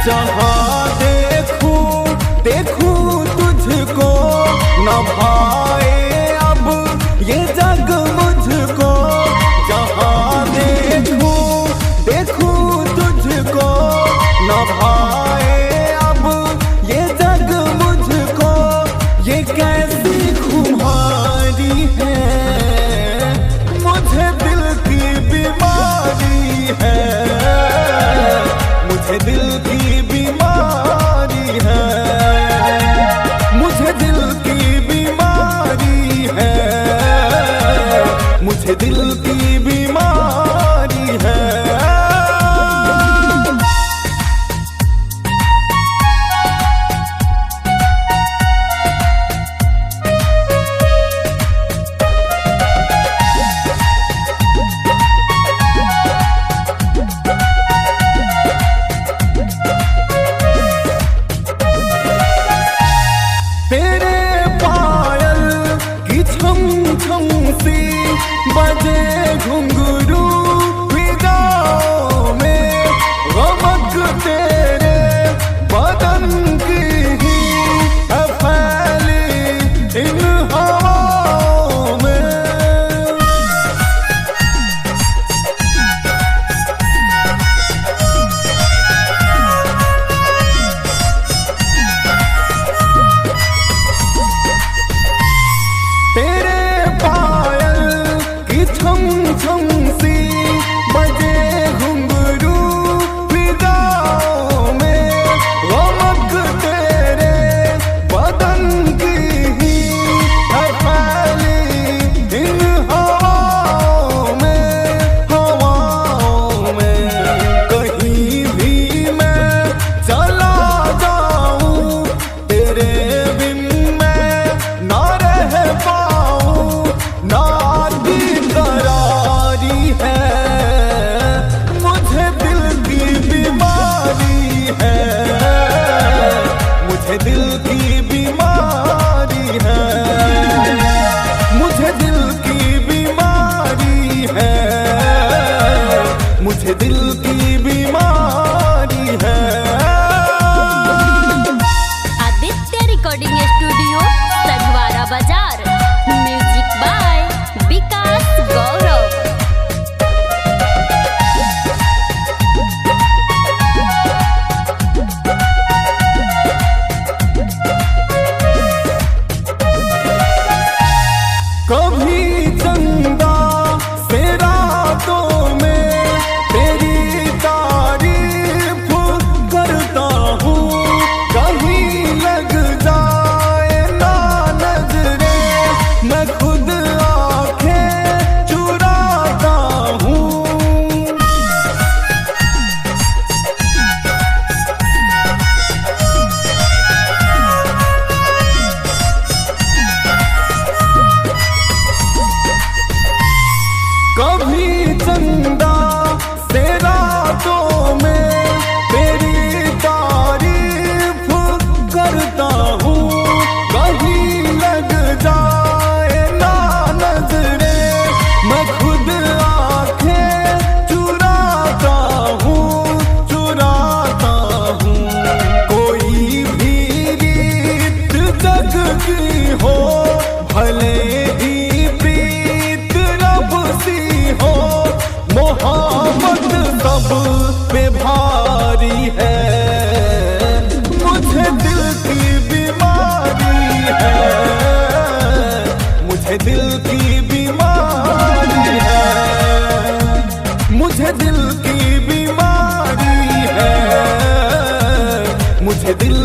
जहाँ देखूं देखूं तुझको, न भाए अब ये जग मुझको। जहाँ देखूं देखूं तुझको, न भाए अब ये जग मुझको। ये कैसी खुमारी है, मुझे दिल की बीमारी है, मुझे दिल की बीमारी है, मुझे दिल की बीमारी है, मुझे दिल की बीमारी है। बजे घुंघरू फिजाओं में, गमक तेरे बदन की ही है फैली इन हवाओं में। तेरे छम छम सी बजे घुंघरू फिजाओं में, गमक तेरे बदन की ही है फैली इन हवाओं में, हवाओं में। कहीं भी मैं चला जाऊं, तेरे बिन मैं ना रह पाऊं, ना करारी है, मुझे दिल की बीमारी है, मुझे दिल की बीमारी है, मुझे दिल की बीमारी है, मुझे दिल की बीमारी है। आदित्य रिकॉर्डिंग स्टूडियो, सगवारा बाजार। म्यूजिक बाय विकास गौरव। कभी चंदा से रातों में तेरी तारीफ करता हूँ, कहीं लग जाए ना नजरें, मैं खुद आंखें चुराता हूँ। कभी चंदा से रातों में तेरी तारीफ करता हूँ, कहीं लग जाए ना नजरें, मैं खुद आंखें चुराता हूँ, चुराता हूँ। कोई भी रीत जग की हो, भले ही प्रीत रब सी हो, मोहब्बत सब पे भारी है, मुझे दिल की बीमारी है, मुझे दिल की बीमारी है, मुझे दिल की बीमारी है, मुझे दिल